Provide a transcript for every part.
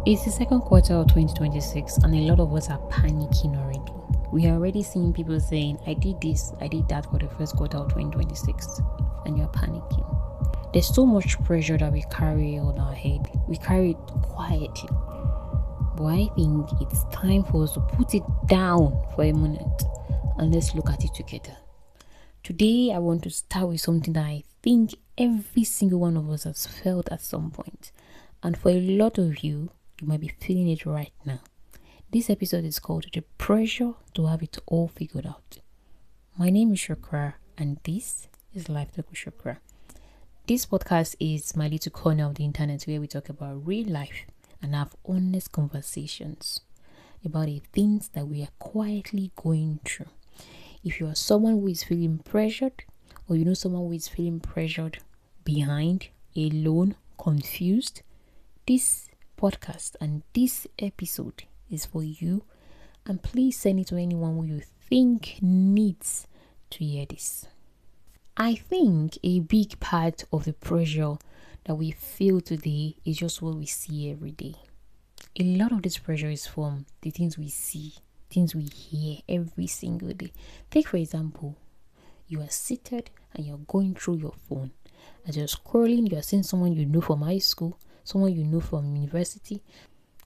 It's the second quarter of 2026 and a lot of us are panicking already. We are already seeing people saying, I did this, I did that for the first quarter of 2026, and you're panicking. There's so much pressure that we carry on our head. We carry it quietly. But I think it's time for us to put it down for a minute and let's look at it together. Today, I want to start with something that I think every single one of us has felt at some point. And for a lot of you, you might be feeling it right now. This episode is called The Pressure to Have It All Figured Out. My name is Shukurat and this is Life Talk with Shukurat. This podcast is my little corner of the internet where we talk about real life and have honest conversations about the things that we are quietly going through. If you are someone who is feeling pressured, or you know someone who is feeling pressured, behind, alone, confused, this podcast and this episode is for you, and please send it to anyone who you think needs to hear this. I think a big part of the pressure that we feel today is just what we see every day. A lot of this pressure is from the things we see, things we hear every single day. Take for example, you are seated and you're going through your phone. As you're scrolling, you're seeing someone you know from high school, someone you know from university,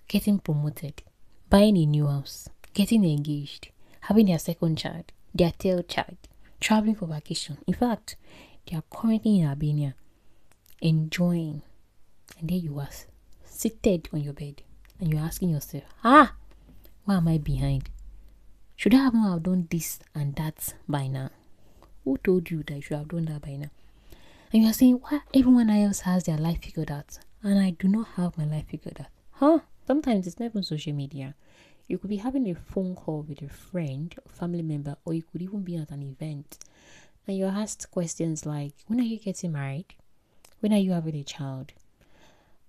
getting promoted, buying a new house, getting engaged, having their second child, their third child, traveling for vacation. In fact, they are currently in Albania, enjoying. And there you are, seated on your bed, and you're asking yourself, why am I behind? Should I have done this and that by now? Who told you that you should have done that by now? And you're saying, why everyone else has their life figured out and I do not have my life figured out? Sometimes it's not even social media. You could be having a phone call with a friend, a family member, or you could even be at an event. And you're asked questions like, when are you getting married? When are you having a child?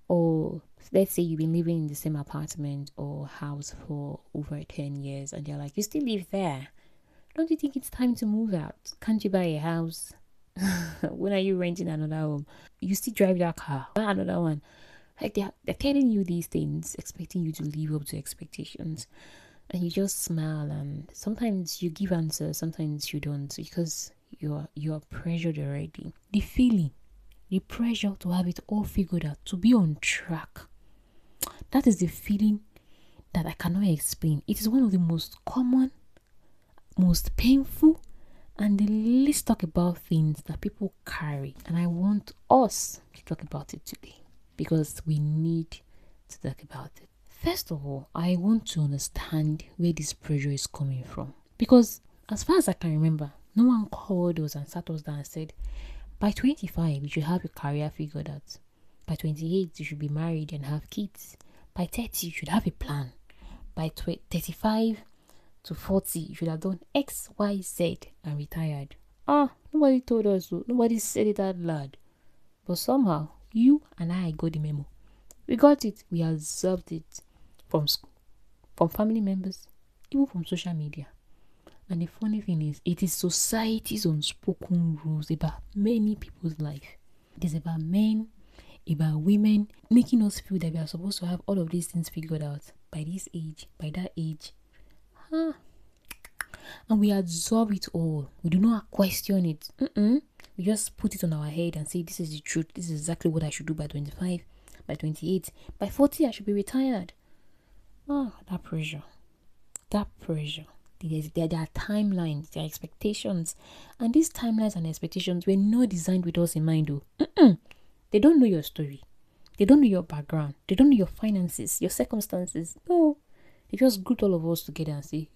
Or let's say you've been living in the same apartment or house for over 10 years and they're like, you still live there. Don't you think it's time to move out? Can't you buy a house? When are you renting another home? You still drive that car, buy another one. Like they're telling you these things, expecting you to live up to expectations, and you just smile. And sometimes you give answers, sometimes you don't, because you're pressured already. The feeling, the pressure to have it all figured out, to be on track. That is the feeling that I cannot explain. It is one of the most common, most painful, and the least talk about things that people carry. And I want us to talk about it today because we need to talk about it. First of all, I want to understand where this pressure is coming from. Because as far as I can remember, no one called us and sat us down and said, by 25, you should have your career figured out. By 28, you should be married and have kids. By 30, you should have a plan. By 35 to 40, you should have done X, Y, Z and retired. Nobody told us so. Nobody said it out loud. But somehow, you and I got the memo. We got it. We absorbed it from school, from family members, even from social media. And the funny thing is, it is society's unspoken rules about many people's life. It is about men, about women, making us feel that we are supposed to have all of these things figured out by this age, by that age. And we absorb it all. We do not question it. We just put it on our head and say, this is the truth. This is exactly what I should do by 25, by 28. By 40, I should be retired. That pressure. There are timelines, there are expectations. And these timelines and expectations were not designed with us in mind, though. They don't know your story. They don't know your background. They don't know your finances, your circumstances. No. They just grouped all of us together and say,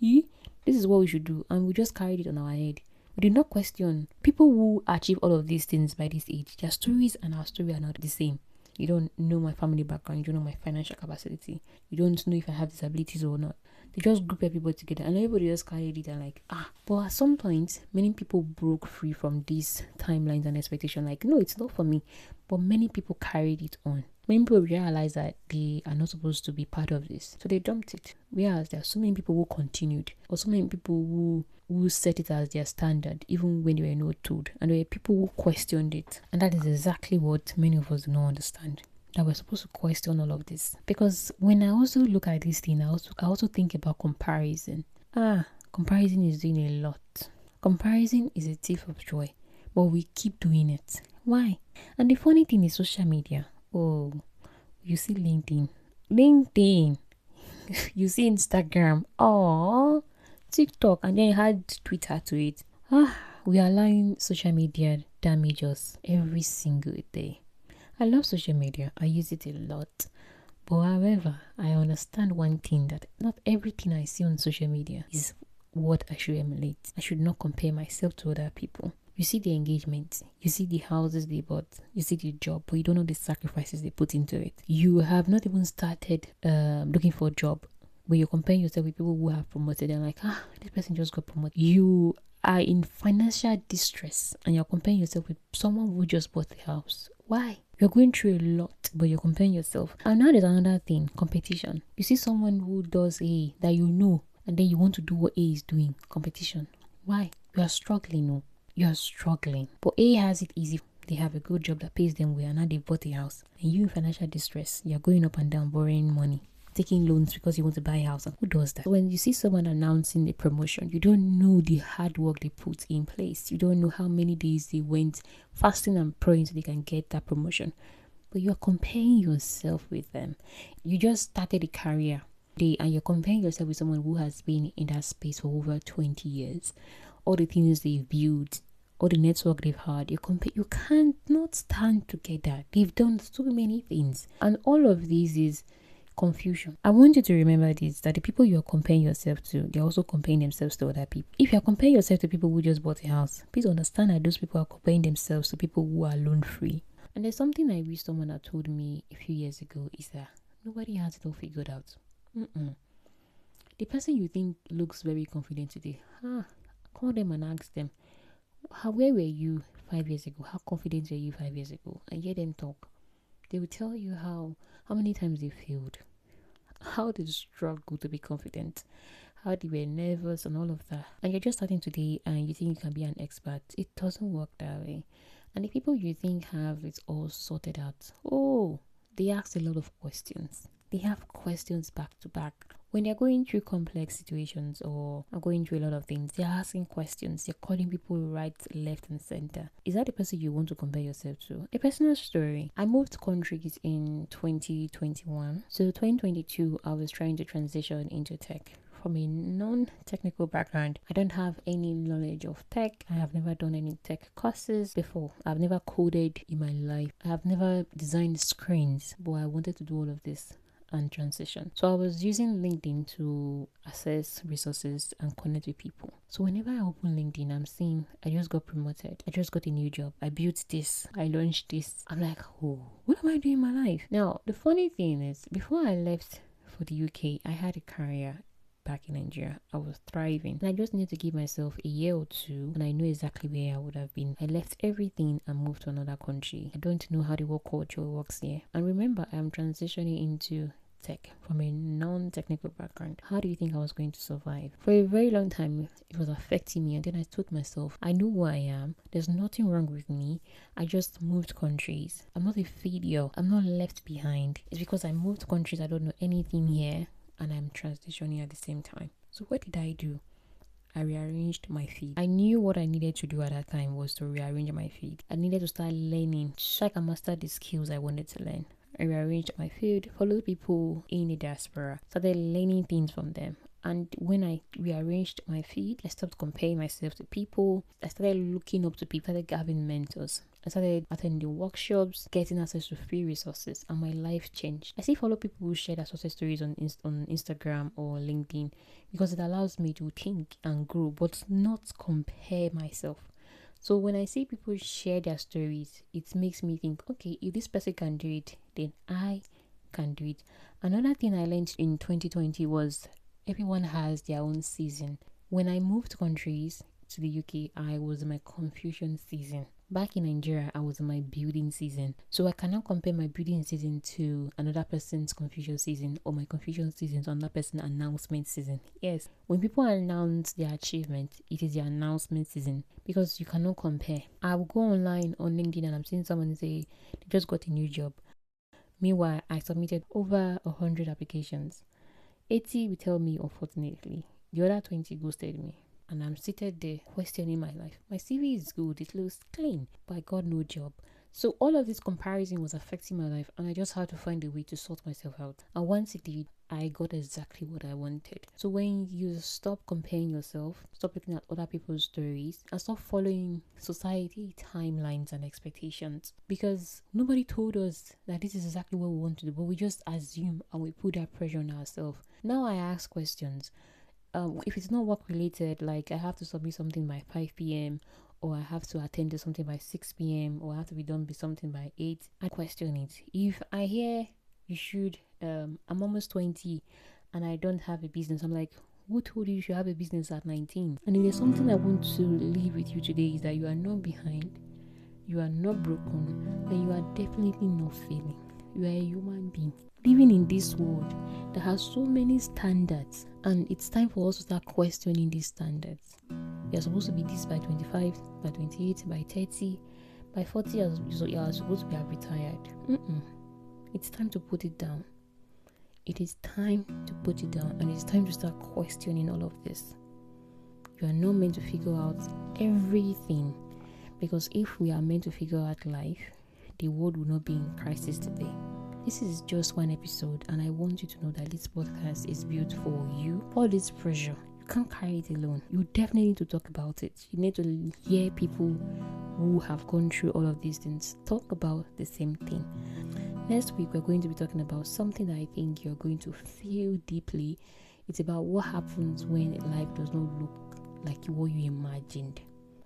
this is what we should do. And we just carried it on our head. We did not question. People who achieve all of these things by this age, their stories and our story are not the same. You don't know my family background. You don't know my financial capacity. You don't know if I have disabilities or not. They just group everybody together and everybody just carried it and like, But at some point, many people broke free from these timelines and expectations. Like, no, it's not for me. But many people carried it on. Many people realized that they are not supposed to be part of this. So they dumped it. Whereas there are so many people who continued. Or so many people who set it as their standard, even when they were not told. And there were people who questioned it. And that is exactly what many of us do not understand. that we're supposed to question all of this. Because when I also look at this thing, I also think about comparison. Comparison is doing a lot. Comparison is a thief of joy, but we keep doing it. Why? And the funny thing is social media. Oh, you see LinkedIn, you see Instagram, oh, TikTok, and then you add Twitter to it. We are allowing social media damage us every single day. I love social media. I use it a lot. But however, I understand one thing, that not everything I see on social media is what I should emulate. I should not compare myself to other people. You see the engagement, you see the houses they bought, you see the job, but you don't know the sacrifices they put into it. You have not even started looking for a job, but you're comparing yourself with people who have promoted and like, this person just got promoted. You are in financial distress and you're comparing yourself with someone who just bought the house. Why? You're going through a lot, but you're comparing yourself. And now there's another thing, competition. You see someone who does A that you know, and then you want to do what A is doing. Competition. Why? You are struggling, no? You are struggling. But A has it easy. They have a good job that pays them well, and now they bought a house. And you in financial distress, you're going up and down borrowing money, taking loans because you want to buy a house. And who does that? When you see someone announcing a promotion, you don't know the hard work they put in place. You don't know how many days they went fasting and praying so they can get that promotion. But you're comparing yourself with them. You just started a career and you're comparing yourself with someone who has been in that space for over 20 years. All the things they've built, all the network they've had, you can't not stand together. They've done so many things, and all of this is confusion. I want you to remember this, that the people you're comparing yourself to, they're also comparing themselves to other people. If you're comparing yourself to people who just bought a house, please understand that those people are comparing themselves to people who are loan free. And there's something I wish someone had told me a few years ago, is that nobody has it all figured out. The person you think looks very confident today, call them and ask them, where were you 5 years ago? How confident were you 5 years ago? And hear them talk. They will tell you how many times they failed, how they struggled to be confident, how they were nervous and all of that. And you're just starting today and you think you can be an expert. It doesn't work that way. And the people you think have it all sorted out, they ask a lot of questions. They have questions back to back. When they're going through complex situations or are going through a lot of things, they're asking questions. They're calling people right, left, and center. Is that the person you want to compare yourself to? A personal story. I moved countries in 2021. So 2022, I was trying to transition into tech. From a non-technical background, I don't have any knowledge of tech. I have never done any tech courses before. I've never coded in my life. I have never designed screens, but I wanted to do all of this and transition. So I was using LinkedIn to access resources and connect with people. So whenever I open LinkedIn, I'm seeing I just got promoted, I just got a new job, I built this, I launched this. I'm like, what am I doing in my life? Now, the funny thing is, before I left for the UK, I had a career back in Nigeria. I was thriving, and I just needed to give myself a year or two, and I know exactly where I would have been. I left everything and moved to another country. I don't know how the work culture works here. And remember, I'm transitioning into tech from a non-technical background. How do you think I was going to survive? For a very long time, it was affecting me, and then I told myself, I know who I am. There's nothing wrong with me. I just moved countries. I'm not a failure. I'm not left behind. It's because I moved countries. I don't know anything here, and I'm transitioning at the same time. So what did I do? I rearranged my feed. I knew what I needed to do at that time was to rearrange my feed. I needed to start learning so I can master the skills I wanted to learn. I rearranged my feed, followed people in the diaspora, started learning things from them. And when I rearranged my feed, I stopped comparing myself to people. I started looking up to people, started having mentors. I started attending workshops, getting access to free resources, and my life changed. I still follow people who share their success stories on Instagram or LinkedIn because it allows me to think and grow, but not compare myself. So when I see people share their stories, it makes me think, okay, if this person can do it, then I can do it. Another thing I learned in 2020 was everyone has their own season. When I moved countries to the UK, I was in my confusion season. Back in Nigeria, I was in my building season. So I cannot compare my building season to another person's confusion season or my confusion season to another person's announcement season. Yes, when people announce their achievement, it is their announcement season because you cannot compare. I will go online on LinkedIn and I'm seeing someone say they just got a new job. Meanwhile, I submitted over 100 applications. 80 will tell me, unfortunately. The other 20 ghosted me. And I'm seated there questioning my life. My CV is good, it looks clean, but I got no job. So all of this comparison was affecting my life, and I just had to find a way to sort myself out. And once it did, I got exactly what I wanted. So when you stop comparing yourself, stop looking at other people's stories, and stop following society timelines and expectations, because nobody told us that this is exactly what we want to do, but we just assume and we put that pressure on ourselves. Now I ask questions. If it's not work related, like I have to submit something by 5 p.m., or I have to attend to something by 6 p.m., or I have to be done with something by 8, I question it. If I hear you should, I'm almost 20 and I don't have a business, I'm like, who told you should have a business at 19? And if there's something I want to leave with you today, is that you are not behind, you are not broken, and you are definitely not failing. You are a human being living in this world that has so many standards, and it's time for us to start questioning these standards. You're supposed to be this by 25, by 28, by 30, by 40 years, so you are supposed to be retired. It's time to put it down. It is time to put it down, and it's time to start questioning all of this. You are not meant to figure out everything, because if we are meant to figure out life, the world will not be in crisis today. This is just one episode, and I want you to know that this podcast is built for you. All this pressure, you can't carry it alone. You definitely need to talk about it. You need to hear people who have gone through all of these things talk about the same thing. Next week, we're going to be talking about something that I think you're going to feel deeply. It's about what happens when life does not look like what you imagined.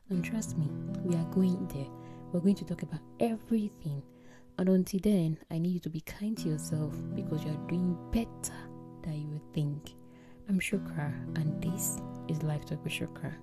And trust me, we are going there. We're going to talk about everything. And until then, I need you to be kind to yourself, because you're doing better than you would think. I'm Shukra, and this is Life Talk with Shukurat.